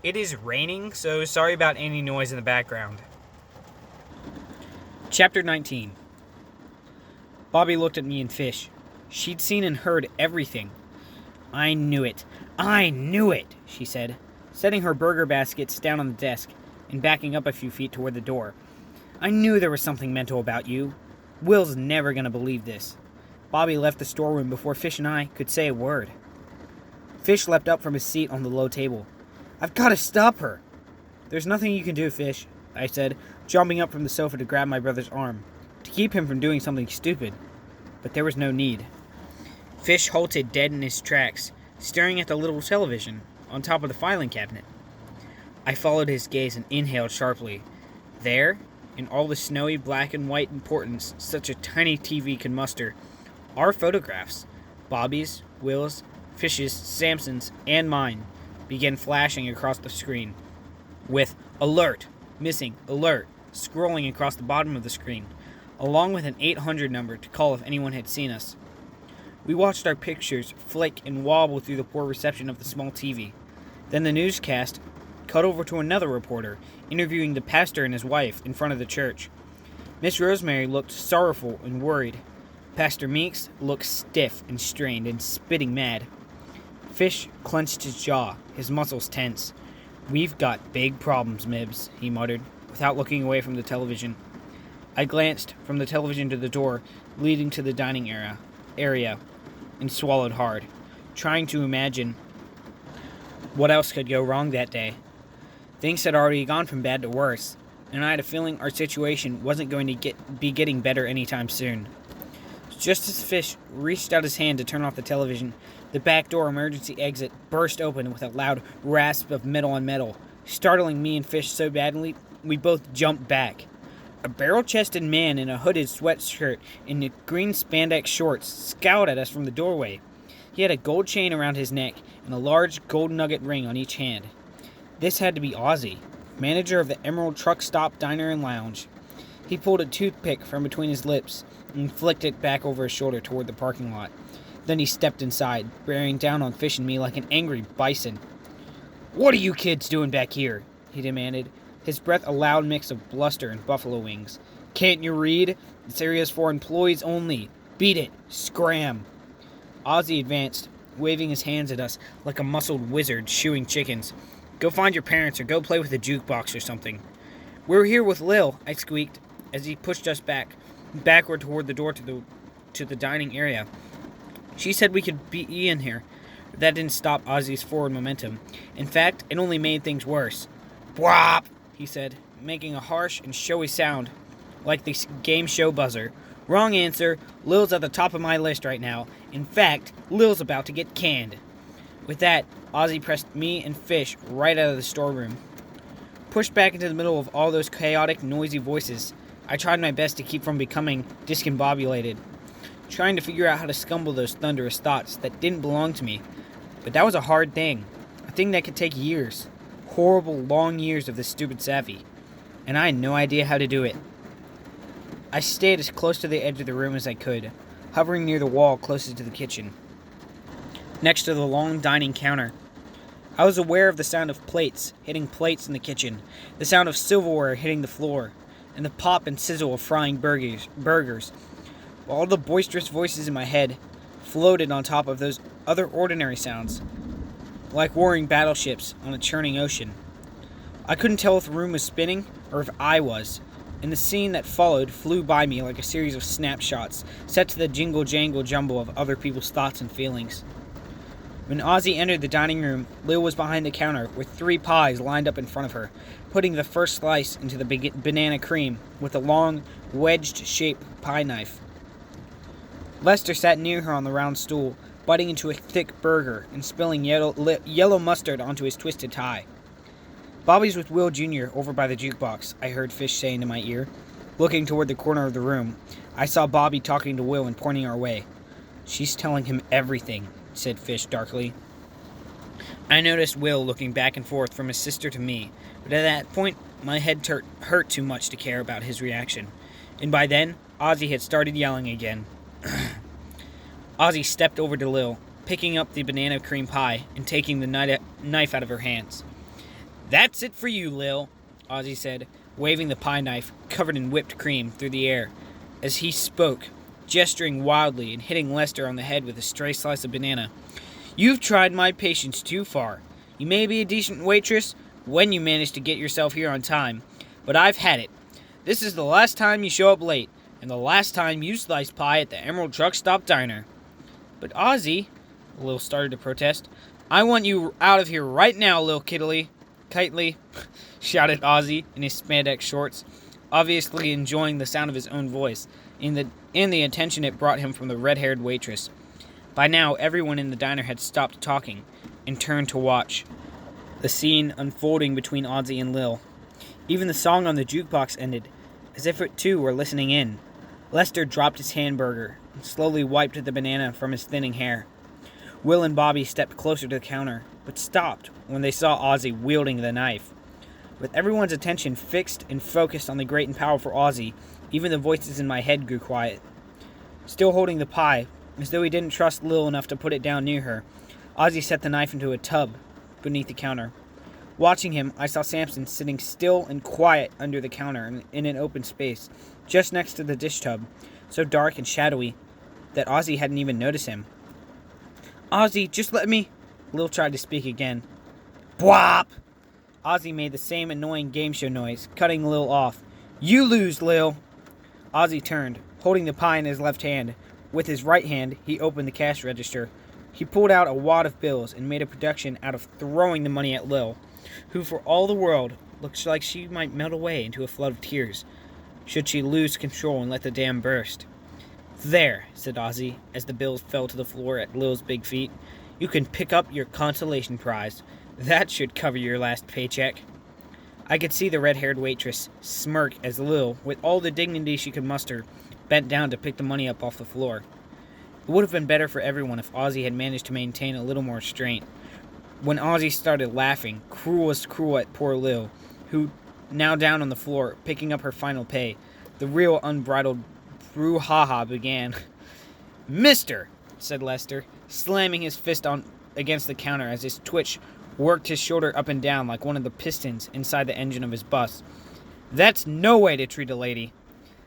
It is raining, so sorry about any noise in the background. Chapter 19. Bobby looked at me and Fish. She'd seen and heard everything. I knew it, she said, setting her burger baskets down on the desk and backing up a few feet toward the door. I knew there was something mental about you. Will's never going to believe this. Bobby left the storeroom before Fish and I could say a word. Fish leapt up from his seat on the low table. I've got to stop her. There's nothing you can do, Fish, I said, jumping up from the sofa to grab my brother's arm, to keep him from doing something stupid. But there was no need. Fish halted dead in his tracks, staring at the little television on top of the filing cabinet. I followed his gaze and inhaled sharply. There, in all the snowy black and white importance such a tiny TV could muster, our photographs, Bobby's, Will's, Fish's, Samson's, and mine, began flashing across the screen, with alert, missing, alert, scrolling across the bottom of the screen, along with an 800 number to call if anyone had seen us. We watched our pictures flick and wobble through the poor reception of the small TV. Then the newscast cut over to another reporter, interviewing the pastor and his wife in front of the church. Miss Rosemary looked sorrowful and worried. Pastor Meeks looked stiff and strained and spitting mad. Fish clenched his jaw, his muscles tense. We've got big problems, Mibbs, he muttered, without looking away from the television. I glanced from the television to the door leading to the dining area and swallowed hard, trying to imagine what else could go wrong that day. Things had already gone from bad to worse, and I had a feeling our situation wasn't going to be getting better anytime soon. Just as Fish reached out his hand to turn off the television, the back door emergency exit burst open with a loud rasp of metal on metal, startling me and Fish so badly we both jumped back. A barrel-chested man in a hooded sweatshirt and green spandex shorts scowled at us from the doorway. He had a gold chain around his neck and a large gold nugget ring on each hand. This had to be Ozzy, manager of the Emerald Truck Stop Diner and Lounge. He pulled a toothpick from between his lips and flicked it back over his shoulder toward the parking lot. Then he stepped inside, bearing down on Fish and me like an angry bison. "What are you kids doing back here?" he demanded, his breath a loud mix of bluster and buffalo wings. "Can't you read? This area is for employees only. Beat it. Scram." Ozzy advanced, waving his hands at us like a muscled wizard shooing chickens. "Go find your parents or go play with a jukebox or something." "We're here with Lil," I squeaked, as he pushed us backward toward the door to the dining area. "She said we could be in here." But that didn't stop Ozzy's forward momentum. In fact, it only made things worse. "Bwop!" he said, making a harsh and showy sound, like the game show buzzer. "Wrong answer. Lil's at the top of my list right now. In fact, Lil's about to get canned." With that, Ozzy pressed me and Fish right out of the storeroom. Pushed back into the middle of all those chaotic, noisy voices, I tried my best to keep from becoming discombobulated, trying to figure out how to scumble those thunderous thoughts that didn't belong to me. But that was a hard thing, a thing that could take years, horrible, long years of this stupid savvy, and I had no idea how to do it. I stayed as close to the edge of the room as I could, hovering near the wall closest to the kitchen, next to the long dining counter. I was aware of the sound of plates hitting plates in the kitchen, the sound of silverware hitting the floor, and the pop and sizzle of frying burgers, while all the boisterous voices in my head floated on top of those other ordinary sounds, like warring battleships on a churning ocean. I couldn't tell if the room was spinning or if I was, and the scene that followed flew by me like a series of snapshots set to the jingle-jangle jumble of other people's thoughts and feelings. When Ozzy entered the dining room, Lil was behind the counter with 3 pies lined up in front of her, putting the first slice into the banana cream with a long, wedged-shaped pie knife. Lester sat near her on the round stool, biting into a thick burger and spilling yellow mustard onto his twisted tie. "Bobby's with Will Jr. over by the jukebox," I heard Fish say into my ear. Looking toward the corner of the room, I saw Bobby talking to Will and pointing our way. "She's telling him everything," said Fish darkly. I noticed Will looking back and forth from his sister to me, but at that point, my head hurt too much to care about his reaction. And by then, Ozzy had started yelling again. Ozzy stepped over to Lil, picking up the banana cream pie and taking the knife out of her hands. That's it for you, Lil, Ozzy said, waving the pie knife covered in whipped cream through the air. As he spoke, gesturing wildly and hitting Lester on the head with a stray slice of banana. You've tried my patience too far. You may be a decent waitress when you manage to get yourself here on time, but I've had it. This is the last time you show up late, and the last time you slice pie at the Emerald Truck Stop Diner. But Ozzy, Lil started to protest. I want you out of here right now, Lil Kittley. Kitely, shouted Ozzy in his spandex shorts, obviously enjoying the sound of his own voice, and the attention it brought him from the red-haired waitress. By now, everyone in the diner had stopped talking and turned to watch the scene unfolding between Ozzy and Lil. Even the song on the jukebox ended, as if it too were listening in. Lester dropped his hamburger and slowly wiped the banana from his thinning hair. Will and Bobby stepped closer to the counter, but stopped when they saw Ozzy wielding the knife. With everyone's attention fixed and focused on the great and powerful Ozzy, even the voices in my head grew quiet. Still holding the pie, as though he didn't trust Lil enough to put it down near her, Ozzy set the knife into a tub beneath the counter. Watching him, I saw Samson sitting still and quiet under the counter in an open space, just next to the dish tub, so dark and shadowy that Ozzy hadn't even noticed him. Ozzy, just let me... Lil tried to speak again. Bwop! Ozzy made the same annoying game show noise, cutting Lil off. You lose, Lil! Ozzy turned, holding the pie in his left hand. With his right hand, he opened the cash register. He pulled out a wad of bills and made a production out of throwing the money at Lil, who for all the world looked like she might melt away into a flood of tears, should she lose control and let the dam burst. There, said Ozzy, as the bills fell to the floor at Lil's big feet. You can pick up your consolation prize. That should cover your last paycheck. I could see the red-haired waitress smirk as Lil, with all the dignity she could muster, bent down to pick the money up off the floor. It would have been better for everyone if Ozzy had managed to maintain a little more restraint. When Ozzy started laughing, cruelest cruel at poor Lil, who, now down on the floor, picking up her final pay, the real unbridled brouhaha began. Mister, said Lester, slamming his fist against the counter as his twitch worked his shoulder up and down like one of the pistons inside the engine of his bus. That's no way to treat a lady.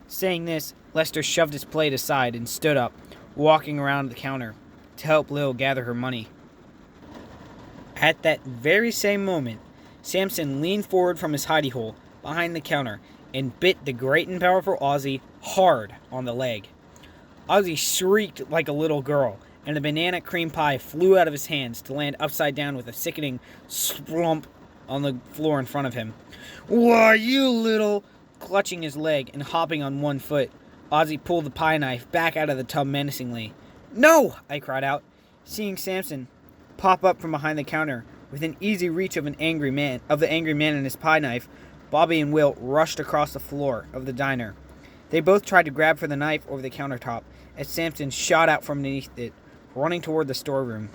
Saying this, Lester shoved his plate aside and stood up, walking around the counter to help Lil gather her money. At that very same moment, Samson leaned forward from his hidey hole behind the counter and bit the great and powerful Ozzy hard on the leg. Ozzy shrieked like a little girl, and the banana cream pie flew out of his hands to land upside down with a sickening slump on the floor in front of him. Why, you little... Clutching his leg and hopping on one foot, Ozzy pulled the pie knife back out of the tub menacingly. No! I cried out, seeing Samson pop up from behind the counter. Within easy reach of the angry man and his pie knife, Bobby and Will rushed across the floor of the diner. They both tried to grab for the knife over the countertop as Samson shot out from beneath it, running toward the storeroom.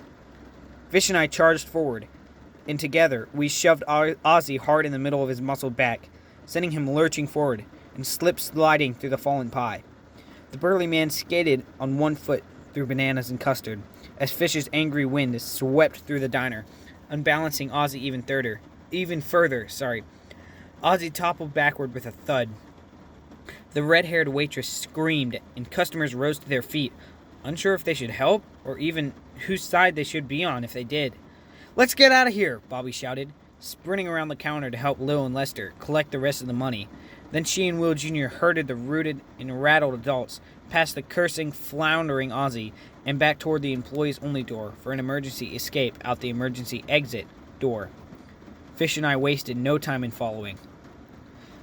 Fish and I charged forward, and together we shoved Ozzy hard in the middle of his muscled back, sending him lurching forward and slip-sliding through the fallen pie. The burly man skated on one foot through bananas and custard, as Fish's angry wind swept through the diner, unbalancing Ozzy even further. Ozzy toppled backward with a thud. The red-haired waitress screamed, and customers rose to their feet, unsure if they should help, or even whose side they should be on if they did. Let's get out of here, Bobby shouted, sprinting around the counter to help Lil and Lester collect the rest of the money. Then she and Will Jr. herded the rooted and rattled adults past the cursing, floundering Ozzy and back toward the employees-only door for an emergency escape out the emergency exit door. Fish and I wasted no time in following.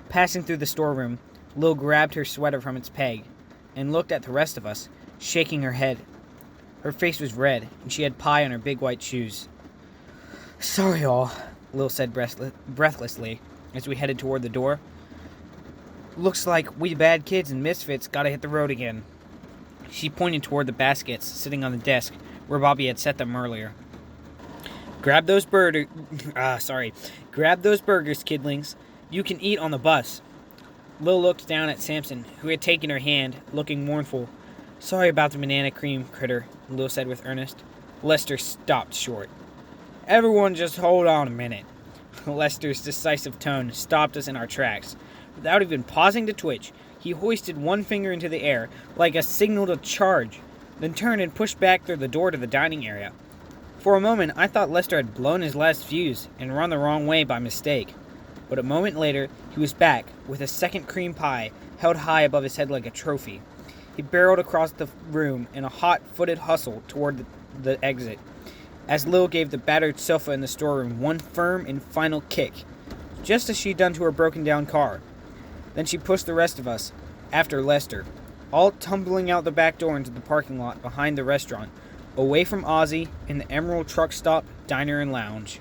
Passing through the storeroom, Lil grabbed her sweater from its peg and looked at the rest of us, shaking her head. Her face was red, and she had pie on her big white shoes. Sorry, all, Lil said breathlessly as we headed toward the door. Looks like we bad kids and misfits gotta hit the road again. She pointed toward the baskets sitting on the desk where Bobby had set them earlier. Grab those burgers, kidlings. You can eat on the bus. Lil looked down at Samson, who had taken her hand, looking mournful. Sorry about the banana cream, critter, Lil said with earnest. Lester stopped short. Everyone just hold on a minute. Lester's decisive tone stopped us in our tracks. Without even pausing to twitch, he hoisted one finger into the air, like a signal to charge, then turned and pushed back through the door to the dining area. For a moment, I thought Lester had blown his last fuse and run the wrong way by mistake. But a moment later, he was back, with a second cream pie held high above his head like a trophy. He barreled across the room in a hot-footed hustle toward the exit, as Lil gave the battered sofa in the storeroom one firm and final kick, just as she'd done to her broken-down car. Then she pushed the rest of us, after Lester, all tumbling out the back door into the parking lot behind the restaurant, away from Ozzy and the Emerald Truck Stop Diner and Lounge.